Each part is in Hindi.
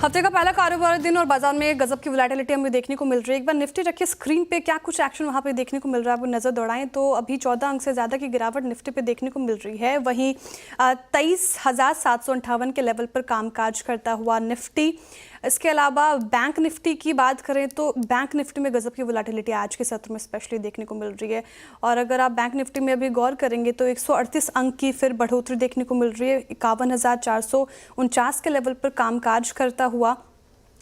हफ्ते का पहला कारोबारी दिन और बाजार में गजब की वोलेटिलिटी हमें देखने को मिल रही है। एक बार निफ्टी रखिए स्क्रीन पे, क्या कुछ एक्शन वहां पे देखने को मिल रहा है वो नजर दौड़ाएं तो अभी 14 अंक से ज्यादा की गिरावट निफ्टी पे देखने को मिल रही है। वहीं 23,758 के लेवल पर कामकाज करता हुआ निफ्टी। इसके अलावा बैंक निफ्टी की बात करें तो बैंक निफ्टी में गजब की वोलेटिलिटी आज के सत्र में स्पेशली देखने को मिल रही है। और अगर आप बैंक निफ्टी में अभी गौर करेंगे तो 138 अंक की फिर बढ़ोतरी देखने को मिल रही है। 51,449 के लेवल पर कामकाज करता हुआ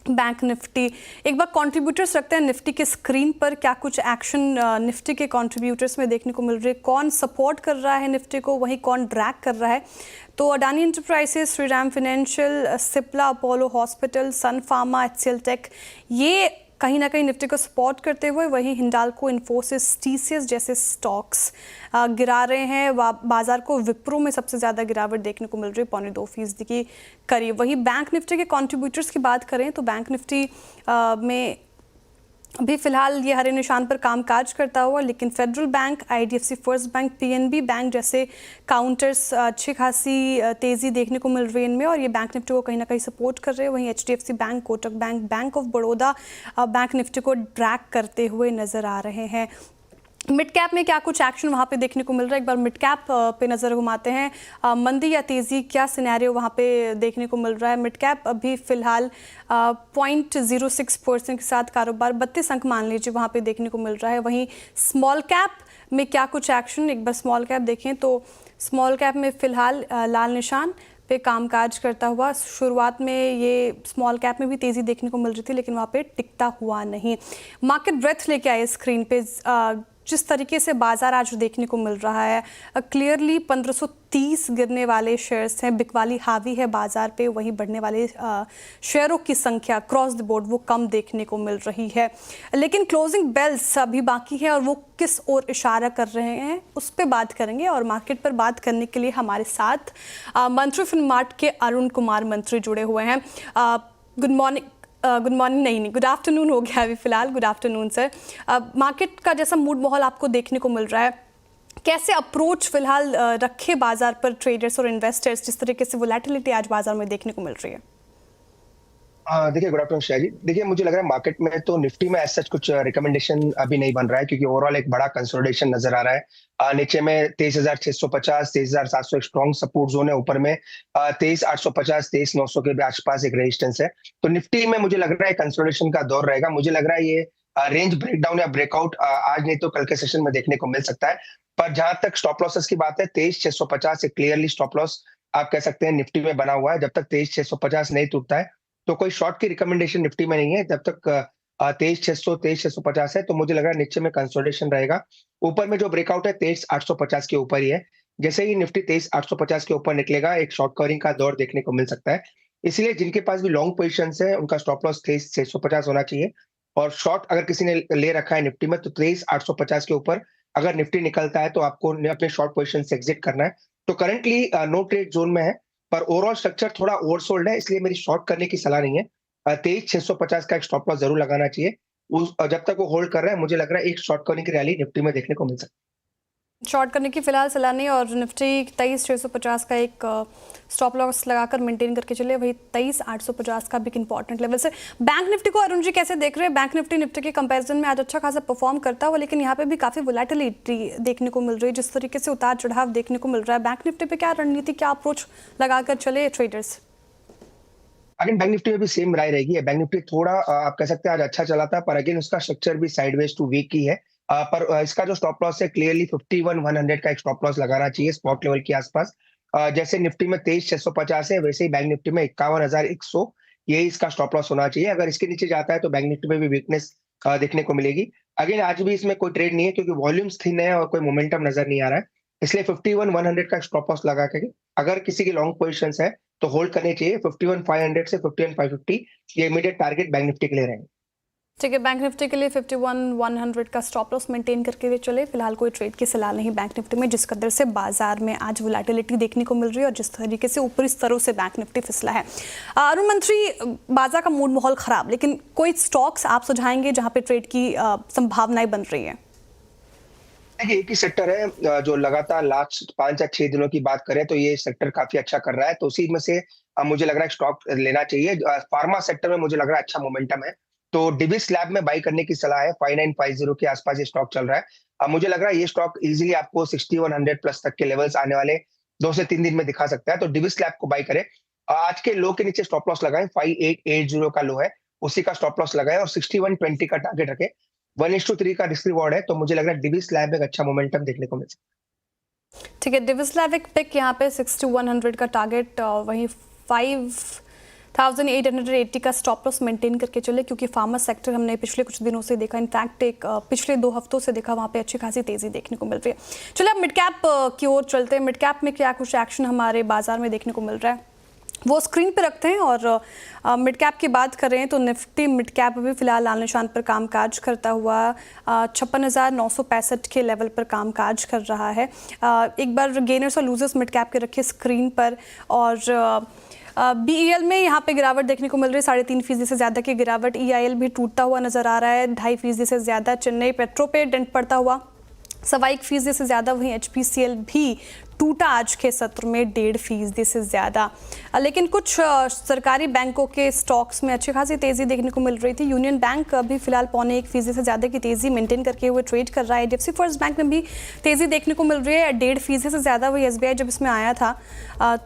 बैंक निफ्टी। एक बार कंट्रीब्यूटर्स रखते हैं निफ्टी के स्क्रीन पर, क्या कुछ एक्शन निफ्टी के कंट्रीब्यूटर्स में देखने को मिल रही है, कौन सपोर्ट कर रहा है निफ्टी को, वहीं कौन ड्रैग कर रहा है। तो Adani Enterprises, Shriram Financial, Cipla, Apollo Hospital, Sun Pharma, HCL Tech, ये कहीं ना कहीं निफ्टी को सपोर्ट करते हुए, वहीं हिंडाल्को, इन्फोसिस, टीसीएस जैसे स्टॉक्स गिरा रहे हैं। बाजार को विप्रो में सबसे ज़्यादा गिरावट देखने को मिल रही है, 0.2% की करीब। वहीं बैंक निफ्टी के कंट्रीब्यूटर्स की बात करें तो बैंक निफ्टी में अभी फिलहाल ये हरे निशान पर कामकाज करता हुआ, लेकिन federal bank, IDFC first bank, PNB bank जैसे काउंटर्स अच्छी खासी तेज़ी देखने को मिल रही है इनमें, और ये बैंक निफ्टी को कहीं ना कहीं सपोर्ट कर रहे हैं। वहीं HDFC bank, Kotak bank, bank of Baroda bank Nifty को ड्रैग करते हुए नजर आ रहे हैं। मिड कैप में क्या कुछ एक्शन वहाँ पे देखने को मिल रहा है, एक बार मिड कैप पे नज़र घुमाते हैं। मंदी या तेज़ी, क्या सिनेरियो वहाँ पे देखने को मिल रहा है। मिड कैप अभी फ़िलहाल 0.06% के साथ कारोबार 32 अंक मान लीजिए वहाँ पे देखने को मिल रहा है। वहीं स्मॉल कैप में क्या कुछ एक्शन, एक बार स्मॉल कैप देखें तो स्मॉल कैप में फ़िलहाल लाल निशान पे कामकाज करता हुआ। शुरुआत में ये स्मॉल कैप में भी तेज़ी देखने को मिल रही थी, लेकिन वहाँ पे टिकता हुआ नहीं। मार्केट ब्रेथ लेके आए स्क्रीन पे, जिस तरीके से बाजार आज देखने को मिल रहा है, क्लियरली 1530 गिरने वाले शेयर्स हैं, बिकवाली हावी है बाजार पे, वहीं बढ़ने वाले शेयरों की संख्या क्रॉस द बोर्ड वो कम देखने को मिल रही है। लेकिन क्लोजिंग बेल्स अभी बाकी है और वो किस ओर इशारा कर रहे हैं उस पर बात करेंगे। और मार्केट पर बात करने के लिए हमारे साथ मंत्री फिनमार्ट के अरुण कुमार मंत्री जुड़े हुए हैं। Good morning. नहीं, गुड आफ्टरनून हो गया अभी फिलहाल। Good afternoon sir. मार्केट का जैसा मूड माहौल आपको देखने को मिल रहा है, कैसे अप्रोच फिलहाल रखे बाजार पर ट्रेडर्स और इन्वेस्टर्स, जिस तरीके से वोलेटिलिटी आज बाजार में देखने को मिल रही है? देखिए, गुड आफ्टरनून शाह जी। देखिए, मुझे लग रहा है मार्केट में तो निफ्टी में ऐसा कुछ रिकमेंडेशन अभी नहीं बन रहा है, क्योंकि ओवरऑल एक बड़ा कंसोलिडेशन नजर आ रहा है। नीचे में 23,650, 23,700 एक स्ट्रॉन्ग सपोर्ट जोन है, ऊपर में 23,850, 23,900 के भी आसपास एक रेजिस्टेंस है। तो निफ्टी में मुझे लग रहा है कंसोलिडेशन का दौर रहेगा। मुझे लग रहा है ये रेंज ब्रेकडाउन या ब्रेकआउट आज नहीं तो कल के सेशन में देखने को मिल सकता है। पर जहां तक स्टॉप लॉसेस की बात है, 23,650 एक क्लियरली स्टॉप लॉस आप कह सकते हैं निफ्टी में बना हुआ है। जब तक 23,650 नहीं टूटता है तो कोई शॉर्ट की रिकमेंडेशन निफ्टी में नहीं है। जब तक 23,600, 23,650 है तो मुझे लग रहा है नीचे में कंसोलिडेशन रहेगा। ऊपर में जो ब्रेकआउट है 23,850 के ऊपर ही है। जैसे ही निफ्टी 23,850 के ऊपर निकलेगा, एक शॉर्ट कवरिंग का दौर देखने को मिल सकता है। इसलिए जिनके पास भी लॉन्ग पोजिशन है उनका स्टॉप लॉस 23,650 होना चाहिए। और शॉर्ट अगर किसी ने ले रखा है निफ्टी में तो 23,850 के ऊपर अगर निफ्टी निकलता है तो आपको अपने शॉर्ट पोजिशन से एग्जिट करना है। तो करंटली नो ट्रेड जोन में है, पर ओवरऑल स्ट्रक्चर थोड़ा ओवरसोल्ड है, इसलिए मेरी शॉर्ट करने की सलाह नहीं है। 23,650 का एक स्टॉप लॉस जरूर लगाना चाहिए। जब तक वो होल्ड कर रहा है मुझे लग रहा है एक शॉर्ट कवरिंग की रैली निफ्टी में देखने को मिल सकती है। शॉर्ट करने की फिलहाल सलाह नहीं, और निफ्टी 23,650 का एक स्टॉप लॉस लगाकर मेंटेन करके चले। वही 23,850 का भी एक इंपॉर्टेंट लेवल से। बैंक निफ्टी को अरुण जी कैसे देख रहे हैं? बैंक निफ्टी के कंपैरिजन में आज अच्छा खासा परफॉर्म करता हुआ, लेकिन यहाँ पे भी काफी वोलेटिलिटी देखने को मिल रही है, जिस तरीके से उतार चढ़ाव देखने को मिल रहा है। बैंक निफ्टी पे क्या रणनीति, क्या अप्रोच लगाकर चले ट्रेडर्स? अगेन बैंक निफ्टी में भी सेम राय रहेगी। बैंक निफ्टी थोड़ा आप कह सकते हैं आज अच्छा चला था, पर अगेन उसका स्ट्रक्चर भी साइडवेज टू वीक ही है। पर इसका जो स्टॉप लॉस है क्लियरली 51,100 का एक स्टॉप लॉस लगाना चाहिए स्पॉट लेवल के आसपास। जैसे निफ्टी में 23,650 है, वैसे ही बैंक निफ्टी में 51,100 यही इसका स्टॉप लॉस होना चाहिए। अगर इसके नीचे जाता है तो बैंक निफ्टी में भी वीकनेस देखने को मिलेगी। अगेन आज भी इसमें कोई ट्रेड नहीं है, क्योंकि वॉल्यूम्स थिन है और कोई मोमेंटम नजर नहीं आ रहा है। इसलिए 51,100 का स्टॉप लॉस लगा के अगर किसी की लॉन्ग पोजिशन है तो होल्ड करनी चाहिए। 51,500 से 51,550 ये इमीडिएट टारगेट बैंक निफ्टी के लिए रहेंगे। ठीक है, बैंक निफ्टी के लिए 51,100 का स्टॉप लॉस मेंटेन करके चले। फिलहाल कोई ट्रेड की सलाह नहीं बैंक निफ्टी में, जिस कदर से बाजार में आज वोलेटिलिटी देखने को मिल रही है और जिस तरीके से ऊपरी स्तरों से बैंक निफ्टी फिसला है। अरुण मंत्री, बाजार का मूड माहौल खराब, लेकिन कोई स्टॉक्स आप सुझाएंगे जहां पे ट्रेड की संभावनाएं बन रही है? देखिए एक ही सेक्टर है जो लगातार लास्ट 5 या 6 दिनों की बात करें तो ये सेक्टर काफी अच्छा कर रहा है, तो उसी में से मुझे लग रहा है स्टॉक लेना चाहिए। फार्मा सेक्टर में मुझे लग रहा है अच्छा मोमेंटम है, तो डिविस लैब में बाई करने की सलाह है। 5950 के आसपास ये स्टॉक चल रहा है। मुझे लग रहा है ये स्टॉक इजीली आपको 6100 प्लस तक के लेवल्स आने वाले 2 से 3 दिन में दिखा सकता है, तो डिविस लैब को बाई करें। आज के लो के नीचे स्टॉप लॉस लगाएं, 5880 का लो है, उसी का स्टॉप लॉस लगाएं और 6120 का टारगेट रखें। 1:3 का रिस्क रिवॉर्ड है, तो मुझे लग रहा है डिविस लैब एक अच्छा मोमेंटम देखने को मिल सकता है। ठीक है, डिविस लैब एक पिक यहाँ पे 6100 का टारगेट, वहीं 5880 का स्टॉप लॉस मेंटेन करके चले, क्योंकि फार्मा सेक्टर हमने पिछले कुछ दिनों से देखा, इनफैक्ट एक पिछले 2 हफ्तों से देखा, वहाँ पे अच्छी खासी तेजी देखने को मिल रही है। चलिए अब मिड कैप की ओर चलते हैं। मिड कैप में क्या कुछ एक्शन हमारे बाजार में देखने को मिल रहा है वो स्क्रीन पे रखते हैं। और मिड कैप की बात करें तो निफ्टी मिड कैप भी फिलहाल लाल निशान पर कामकाज करता हुआ 56,965 के लेवल पर कामकाज कर रहा है। एक बार गेनर्स और लूजर्स मिड कैप के रखे स्क्रीन पर। और बीईएल में यहाँ पे गिरावट देखने को मिल रही है, 3.5% से ज़्यादा की गिरावट। ईआईएल भी टूटता हुआ नजर आ रहा है, 2.5% से ज़्यादा। चेन्नई पेट्रो पे डेंट पड़ता हुआ 1.25% से ज़्यादा। वहीं एचपीसीएल भी टूटा आज के सत्र में 1.5% से ज़्यादा। लेकिन कुछ सरकारी बैंकों के स्टॉक्स में अच्छी खासी तेज़ी देखने को मिल रही थी। यूनियन बैंक अभी फिलहाल 0.25% से ज़्यादा की तेज़ी मेंटेन करके हुए ट्रेड कर रहा है। एचडीएफसी फर्स्ट बैंक में भी तेज़ी देखने को मिल रही है 1.5% से ज़्यादा। वही एसबीआई जब इसमें आया था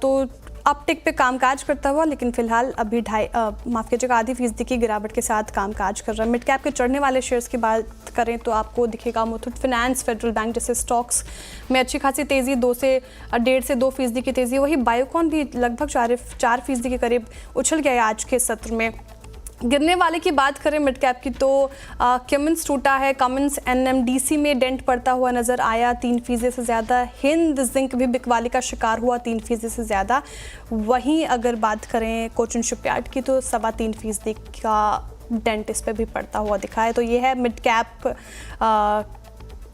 तो अपटिक पे कामकाज करता हुआ, लेकिन फिलहाल अभी 0.5% की गिरावट के साथ कामकाज कर रहा है। मिड कैप के चढ़ने वाले शेयर्स की बात करें तो आपको दिखेगा मुथूट फाइनेंस, फेडरल बैंक जैसे स्टॉक्स में अच्छी खासी तेज़ी, 1.5 से 2% की तेज़ी। वही बायोकॉन भी लगभग 4% के करीब उछल गया आज के सत्र में। गिरने वाले की बात करें मिड कैप की तो कमिंस टूटा है। कमिंस एनएमडीसी में डेंट पड़ता हुआ नजर आया 3% से ज़्यादा। हिंद जिंक भी बिकवाली का शिकार हुआ 3% से ज़्यादा। वहीं अगर बात करें कोचिन शिपयार्ड की तो 3.25% का डेंट इस पर भी पड़ता हुआ दिखा है। तो ये है मिड कैप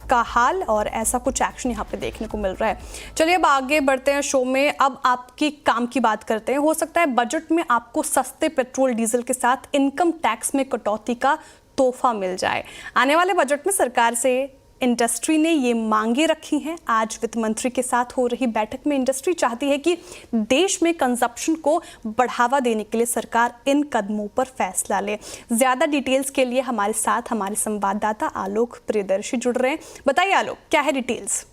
का हाल और ऐसा कुछ एक्शन यहाँ पे देखने को मिल रहा है। चलिए अब आगे बढ़ते हैं शो में। अब आपकी काम की बात करते हैं। हो सकता है बजट में आपको सस्ते पेट्रोल डीजल के साथ इनकम टैक्स में कटौती का तोहफा मिल जाए। आने वाले बजट में सरकार से इंडस्ट्री ने ये मांगे रखी हैं। आज वित्त मंत्री के साथ हो रही बैठक में इंडस्ट्री चाहती है कि देश में कंजप्शन को बढ़ावा देने के लिए सरकार इन कदमों पर फैसला ले। ज्यादा डिटेल्स के लिए हमारे साथ हमारे संवाददाता आलोक प्रियदर्शी जुड़ रहे हैं। बताइए आलोक, क्या है डिटेल्स?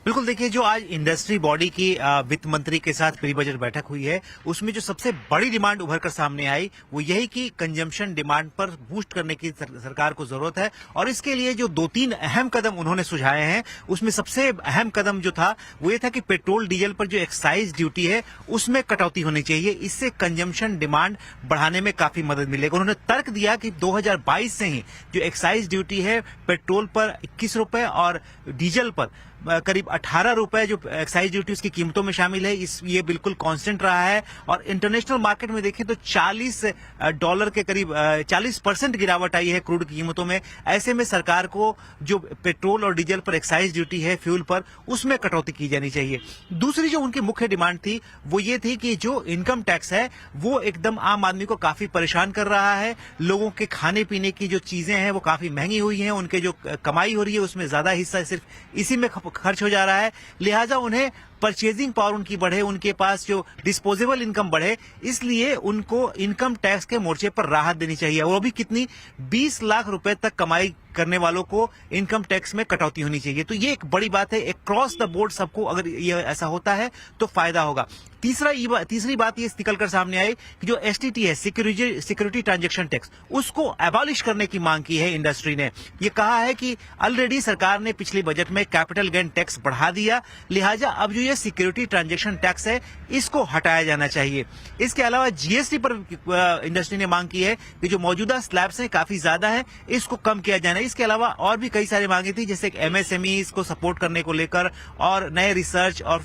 बिल्कुल, देखिए जो आज इंडस्ट्री बॉडी की वित्त मंत्री के साथ प्री बजट बैठक हुई है उसमें जो सबसे बड़ी डिमांड उभर कर सामने आई वो यही कि कंजम्पशन डिमांड पर बूस्ट करने की सरकार को जरूरत है। और इसके लिए जो 2-3 अहम कदम उन्होंने सुझाए हैं उसमें सबसे अहम कदम जो था वो ये था कि पेट्रोल डीजल पर जो एक्साइज ड्यूटी है उसमें कटौती होनी चाहिए। इससे कंजम्पशन डिमांड बढ़ाने में काफी मदद मिलेगी। उन्होंने तर्क दिया कि 2022 से ही जो एक्साइज ड्यूटी है पेट्रोल पर 21 रुपए और डीजल पर करीब 18 रुपए जो एक्साइज ड्यूटी उसकी कीमतों में शामिल है, ये बिल्कुल कांस्टेंट रहा है। और इंटरनेशनल मार्केट में देखें तो $40 के करीब 40% गिरावट आई है क्रूड की कीमतों में। ऐसे में सरकार को जो पेट्रोल और डीजल पर एक्साइज ड्यूटी है फ्यूल पर उसमें कटौती की जानी चाहिए। दूसरी जो उनकी मुख्य डिमांड थी वो ये थी कि जो इनकम टैक्स है वो एकदम आम आदमी को काफी परेशान कर रहा है। लोगों के खाने पीने की जो चीजें हैं वो काफी महंगी हुई हैं, उनके जो कमाई हो रही है उसमें ज्यादा हिस्सा सिर्फ इसी में खर्च हो जा रहा है। लिहाजा उन्हें परचेजिंग पावर उनकी बढ़े, उनके पास जो डिस्पोजेबल इनकम बढ़े, इसलिए उनको इनकम टैक्स के मोर्चे पर राहत देनी चाहिए। वो भी कितनी, 20 लाख रुपए तक कमाई करने वालों को इनकम टैक्स में कटौती होनी चाहिए। तो ये एक बड़ी बात है। एक क्रॉस द बोर्ड सबको अगर ये ऐसा होता है तो फायदा होगा। तीसरी बात ये निकलकर सामने आई कि जो एसटीटी है, सिक्योरिटी ट्रांजैक्शन टैक्स, उसको एबॉलिश करने की मांग की है इंडस्ट्री ने। ये कहा है कि ऑलरेडी सरकार ने पिछले बजट में कैपिटल गेन टैक्स बढ़ा दिया, लिहाजा अब जो ये सिक्योरिटी ट्रांजैक्शन टैक्स है इसको हटाया जाना चाहिए। इसके अलावा जीएसटी पर इंडस्ट्री ने मांग की है कि जो मौजूदा स्लैब्स हैं काफी ज्यादा है, इसको कम किया जाना है। इसके अलावा और भी कई सारी मांगे थी, जैसे एमएसएमई को सपोर्ट करने को लेकर और नए रिसर्च और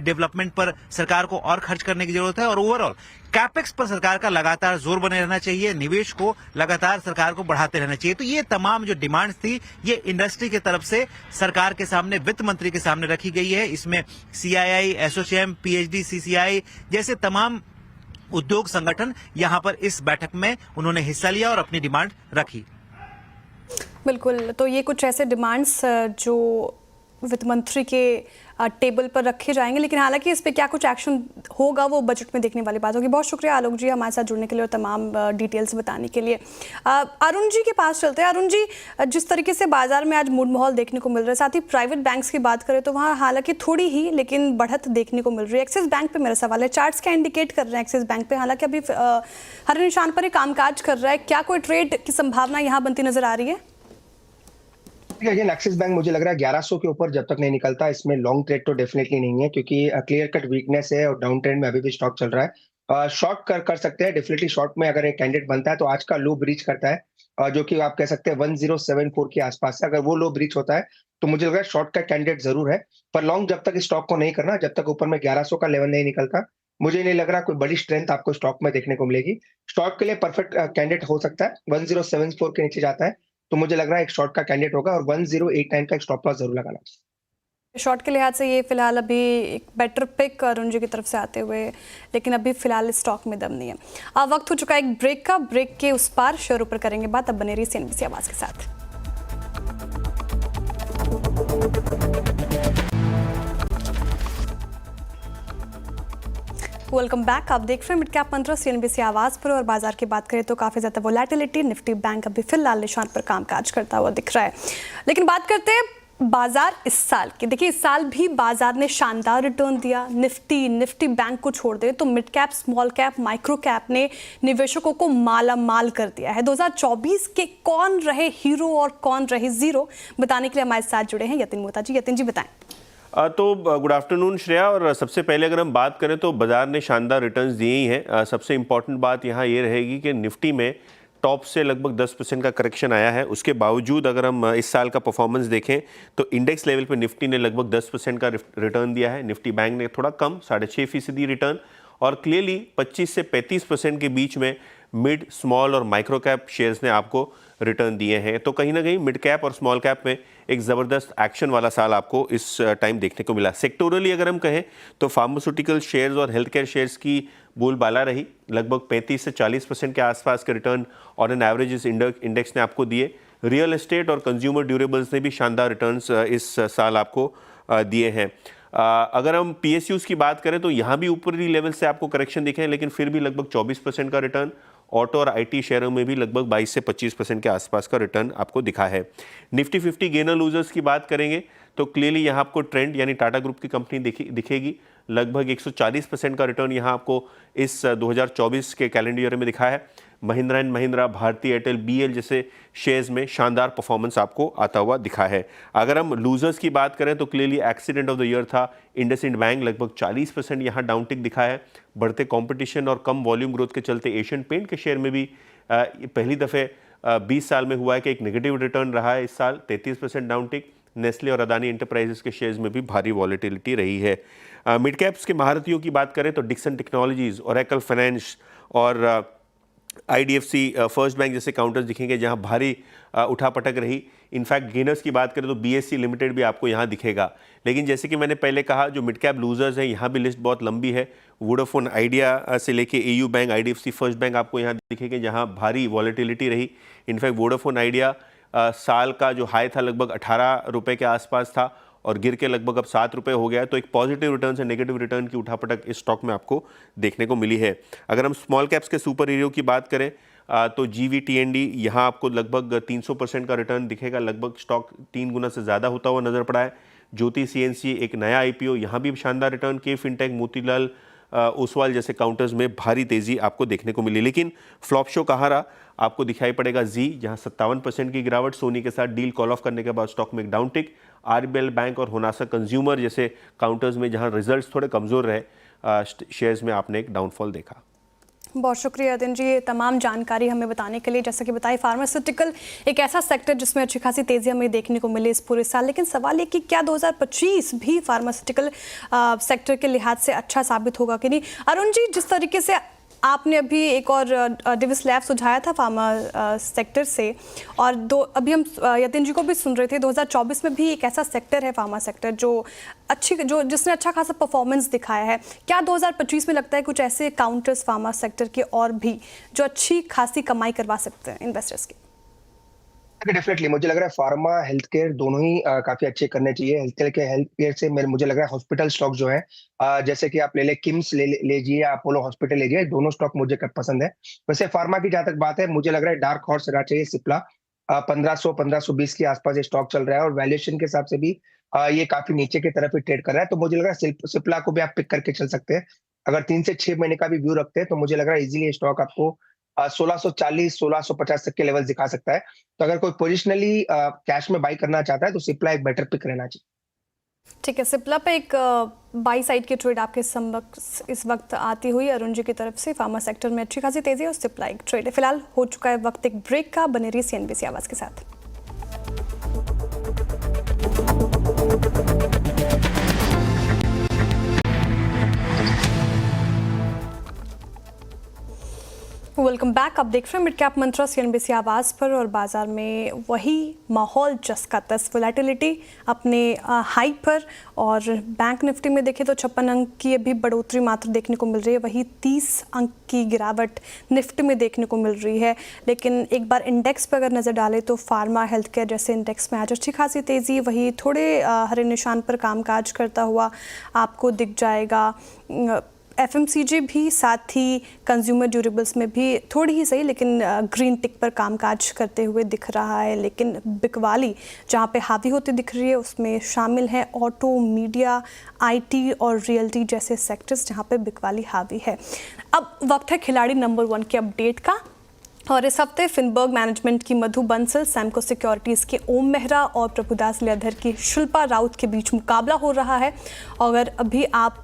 डेवलपमेंट पर सरकार को और खर्च करने की जरूरत है। और ओवरऑल कैपेक्स पर सरकार का लगातार जोर बने रहना चाहिए, निवेश को लगातार सरकार को बढ़ाते रहना चाहिए। तो ये तमाम जो डिमांड्स थी ये इंडस्ट्री की तरफ से सरकार के सामने, वित्त मंत्री के सामने रखी गई है। इसमें सीआईआई, एसोचैम, पीएचडी, सीसीआई जैसे तमाम उद्योग संगठन यहां पर इस बैठक में उन्होंने हिस्सा लिया और अपनी डिमांड रखी। बिल्कुल, तो ये कुछ ऐसे डिमांड्स जो वित्त मंत्री के टेबल पर रखे जाएंगे, लेकिन हालांकि इस पे क्या कुछ एक्शन होगा वो बजट में देखने वाली बात होगी। बहुत शुक्रिया आलोक जी हमारे साथ जुड़ने के लिए और तमाम डिटेल्स बताने के लिए। अरुण जी के पास चलते हैं। अरुण जी, जिस तरीके से बाजार में आज मूड माहौल देखने को मिल रहा है, साथ ही प्राइवेट बैंक्स की बात करें तो वहाँ हालांकि थोड़ी ही लेकिन बढ़त देखने को मिल रही है। एक्सिस बैंक पे मेरा सवाल है, चार्ट्स क्या इंडिकेट कर रहे हैं एक्सिस बैंक पे? हालांकि अभी हर निशान पर ही कामकाज कर रहा है, क्या कोई ट्रेड की संभावना यहाँ बनती नजर आ रही है? अगेन एक्सिस बैंक मुझे लग रहा है 1100 के ऊपर जब तक नहीं निकलता इसमें लॉन्ग ट्रेड तो डेफिनेटली नहीं है, क्योंकि क्लियर कट वीकनेस है और डाउन ट्रेंड में अभी भी स्टॉक चल रहा है। शॉर्ट कर सकते हैं डेफिनेटली। शॉर्ट में अगर एक कैंडिडेट बनता है तो आज का लो ब्रीच करता है, जो कि आप कह सकते हैं 1074 के आसपास है। अगर वो लो ब्रीच होता है तो मुझे लग रहा है शॉर्ट का कैंडिडेट जरूर है, पर लॉन्ग जब तक स्टॉक को नहीं करना, जब तक ऊपर में 1100 का लेवल नहीं निकलता, मुझे नहीं लग रहा कोई बड़ी स्ट्रेंथ आपको स्टॉक में देखने को मिलेगी। शॉर्ट के लिए परफेक्ट कैंडिडेट हो सकता है 1074 के नीचे जाता है तो मुझे लग रहा है एक शॉर्ट का कैंडिडेट होगा, और 1089 का एक स्टॉप लॉस जरूर लगाना चाहिए। शॉर्ट के लिहाज से ये फिलहाल अभी एक बेटर पिक अरुण जी की तरफ से आते हुए, लेकिन अभी फिलहाल स्टॉक में दम नहीं है। अब वक्त हो चुका है एक ब्रेक का। ब्रेक के उस पार शेयर ऊपर करेंगे बात। अब बने रही CNBC आवाज के साथ। Welcome back. आप देख रहे हैं मिड कैप मंत्रा CNBC आवाज पर, और बाजार की बात करें तो काफी ज्यादा वोलेटिलिटी, निफ्टी बैंक अभी फिलहाल निशान पर कामकाज करता हुआ दिख रहा है। लेकिन बात करते हैं बाजार इस साल की। देखिए इस साल भी बाजार ने शानदार रिटर्न दिया। निफ्टी बैंक को छोड़ दे तो mid cap, small cap, micro cap ने निवेशकों को माला माल कर दिया है। 2024 के कौन रहे हीरो और कौन रहे जीरो, बताने के लिए हमारे साथ जुड़े हैं यतिन मोहता जी। यतिन जी बताएं। तो गुड आफ्टरनून श्रेया। और सबसे पहले अगर हम बात करें तो बाजार ने शानदार रिटर्न्स दिए ही हैं। सबसे इंपॉर्टेंट बात यहाँ ये रहेगी कि निफ्टी में टॉप से लगभग 10% का करेक्शन आया है। उसके बावजूद अगर हम इस साल का परफॉर्मेंस देखें तो इंडेक्स लेवल पे निफ्टी ने लगभग 10% का रिटर्न दिया है। निफ्टी बैंक ने थोड़ा कम 6.5% रिटर्न, और क्लियरली 25 से 35% के बीच में मिड, स्मॉल और माइक्रो कैप शेयर्स ने आपको रिटर्न दिए हैं। तो कहीं ना कहीं मिड कैप और स्मॉल कैप में एक ज़बरदस्त एक्शन वाला साल आपको इस टाइम देखने को मिला। सेक्टोरली अगर हम कहें तो फार्मास्यूटिकल शेयर्स और हेल्थ केयर शेयर्स की बोलबाला रही। लगभग 35 से 40% के आसपास के रिटर्न और एन एवरेज इस इंडेक्स ने आपको दिए। रियल एस्टेट और कंज्यूमर ड्यूरेबल्स ने भी शानदार रिटर्न्स इस साल आपको दिए हैं। अगर हम PSUs की बात करें तो यहाँ भी ऊपरी लेवल से आपको करेक्शन दिखे हैं, लेकिन फिर भी लगभग 24% का रिटर्न। ऑटो और IT शेयरों में भी लगभग 22 से 25% के आसपास का रिटर्न आपको दिखा है। निफ्टी 50 गेनर लूजर्स की बात करेंगे तो क्लियरली यहाँ आपको ट्रेंड यानी टाटा ग्रुप की कंपनी दिखेगी। लगभग 140% का रिटर्न यहाँ आपको इस 2024 के कैलेंडर ईयर में दिखा है। महिंद्रा एंड महिंद्रा, भारती एयरटेल, BL जैसे शेयर्स में शानदार परफॉर्मेंस आपको आता हुआ दिखा है। अगर हम लूजर्स की बात करें तो clearly accident of the year था इंडसइंड बैंक। लगभग 40% यहाँ डाउनटिक दिखा है। बढ़ते कंपटीशन और कम वॉल्यूम ग्रोथ के चलते एशियन पेंट के शेयर में भी पहली दफ़े 20 साल में हुआ है कि एक नेगेटिव रिटर्न रहा है इस साल, 33% डाउनटिक। नेस्ले और अदानी एंटरप्राइजेस के शेयर्स में भी भारी वॉलेटिलिटी रही है। मिड कैप्स के महारथियों की बात करें तो डिक्सन टेक्नोलॉजीज, ओरेकल फाइनेंस और IDFC फर्स्ट बैंक जैसे काउंटर्स दिखेंगे जहां भारी उठापटक रही। इनफैक्ट गेनर्स की बात करें तो BSE लिमिटेड भी आपको यहां दिखेगा। लेकिन जैसे कि मैंने पहले कहा, जो मिड कैप लूजर्स हैं यहाँ भी लिस्ट बहुत लंबी है। वोडाफोन आइडिया से लेके AU bank, IDFC first bank आपको यहाँ दिखेंगे जहाँ भारी वॉलेटिलिटी रही। इनफैक्ट वोडाफोन आइडिया साल का जो हाई था लगभग 18 रुपये के आसपास था और गिर के लगभग अब 7 रुपये हो गया है। तो एक पॉजिटिव रिटर्न से नेगेटिव रिटर्न की उठापटक इस स्टॉक में आपको देखने को मिली है। अगर हम स्मॉल कैप्स के सुपर हीरो की बात करें तो GVTND यहाँ आपको लगभग 300% का रिटर्न दिखेगा। लगभग स्टॉक 3 गुना से ज़्यादा होता हुआ नजर पड़ा है। ज्योति CNC एक नया IPO, यहाँ भी शानदार return. K fintech, Motilal Oswal जैसे काउंटर्स में भारी तेजी आपको देखने को मिली। लेकिन फ्लॉप शो कहाँ रहा, आपको दिखाई पड़ेगा जी, जहां 57% की गिरावट। सोनी के साथ डील कॉल ऑफ करने के बाद स्टॉक में एक डाउनटिक। RBL बैंक और होनासा कंज्यूमर जैसे काउंटर्स में जहां रिजल्ट्स थोड़े कमजोर रहे, शेयर्स में आपने एक डाउनफॉल देखा। बहुत शुक्रिया यतिन जी, ये तमाम जानकारी हमें बताने के लिए। जैसा कि बताई, फार्मास्यूटिकल एक ऐसा सेक्टर जिसमें अच्छी खासी तेजी हमें देखने को मिली इस पूरे साल। लेकिन सवाल ये कि क्या 2025 भी फार्मास्यूटिकल सेक्टर के लिहाज से अच्छा साबित होगा कि नहीं? अरुण जी, जिस तरीके से आपने अभी एक और डिविस लैब सुझाया था फार्मा सेक्टर से, और अभी हम यतिन जी को भी सुन रहे थे, 2024 में भी एक ऐसा सेक्टर है फार्मा सेक्टर जिसने अच्छा खासा परफॉर्मेंस दिखाया है। क्या 2025 में लगता है कुछ ऐसे काउंटर्स फार्मा सेक्टर के और भी जो अच्छी खासी कमाई करवा सकते हैं इन्वेस्टर्स की? डेफिनेटली मुझे लग रहा है फार्मा हेल्थ केयर दोनों ही काफी अच्छे करने चाहिए। हेल्थ केयर से मुझे लग रहा है हॉस्पिटल स्टॉक जो है जैसे कि आप ले ले किम्स लीजिए या अपोलो हॉस्पिटल लीजिए, दोनों स्टॉक मुझे पसंद है। वैसे फार्मा की जहां तक बात है, मुझे लग रहा है डार्क हॉर्स रहना चाहिए सिप्ला। 1500-1520 के आसपास ये स्टॉक चल रहा है और वैल्यूएशन के हिसाब से भी ये काफी नीचे की तरफ ही ट्रेड कर रहा है, तो मुझे लग रहा है सिप्ला को भी आप पिक करके चल सकते हैं। अगर 3 से 6 महीने का भी व्यू रखते हैं तो मुझे लग रहा है इजीली ये स्टॉक आपको 1640-1650 तक के लेवल दिखा सकता है। तो अगर कोई पोजिशनली कैश में बाई करना चाहता है तो सिप्ला एक बेटर पिक रहना चाहिए। ठीक है, सिप्ला पे एक बाई साइड की ट्रेड आपके इस वक्त आती हुई अरुण जी की तरफ से। फार्मा सेक्टर में अच्छी खासी तेजी है और सिप्ला एक ट्रेड है। फिलहाल हो चुका है वक्त एक ब्रेक का। बने रही CNBC आवाज के साथ। Welcome back. आप देख रहे हैं मिड कैप मंत्रा CNBC आवाज़ पर और बाजार में वही माहौल जस का तस, वोलेटिलिटी अपने हाई पर। और बैंक निफ्टी में देखें तो 56 अंक की अभी बढ़ोतरी मात्र देखने को मिल रही है, वही 30 अंक की गिरावट निफ्टी में देखने को मिल रही है। लेकिन एक बार इंडेक्स पर अगर नज़र डालें तो फार्मा हेल्थ केयर जैसे इंडेक्स में आज अच्छी खासी तेज़ी, वही थोड़े हरे निशान पर कामकाज करता हुआ आपको दिख जाएगा। FMCG भी, साथ ही कंज्यूमर ड्यूरेबल्स में भी थोड़ी ही सही लेकिन ग्रीन टिक पर कामकाज करते हुए दिख रहा है। लेकिन बिकवाली जहां पे हावी होती दिख रही है उसमें शामिल है ऑटो, मीडिया, IT और रियल्टी जैसे सेक्टर्स जहां पे बिकवाली हावी है। अब वक्त है खिलाड़ी नंबर 1 के अपडेट का। और इस हफ्ते फिनबर्ग मैनेजमेंट की मधु बंसल, सैमको सिक्योरिटीज़ के ओम मेहरा और प्रभुदास लेधर की शिल्पा राउत के बीच मुकाबला हो रहा है। अगर अभी आप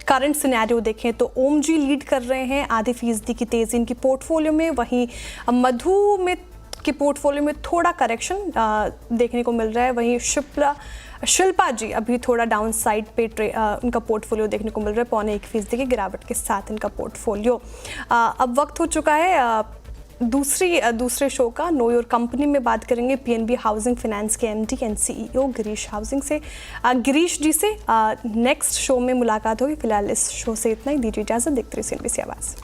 करंट सिनेरियो देखें तो ओम जी लीड कर रहे हैं आधी फीसदी की तेज़ी इनकी पोर्टफोलियो में। वहीं मधु में के पोर्टफोलियो में थोड़ा करेक्शन देखने को मिल रहा है। वहीं शिल्पा जी अभी थोड़ा डाउन साइड पे उनका पोर्टफोलियो देखने को मिल रहा है, 0.25% की गिरावट के साथ इनका पोर्टफोलियो। अब वक्त हो चुका है दूसरे शो का, नो योर कंपनी में बात करेंगे PNB हाउसिंग फाइनेंस के MD and CEO Girish housing से। गिरीश जी से नेक्स्ट शो में मुलाकात होगी। फिलहाल इस शो से इतना ही, दीजिए इजाज़त। देखते रहिए CNBC आवाज़।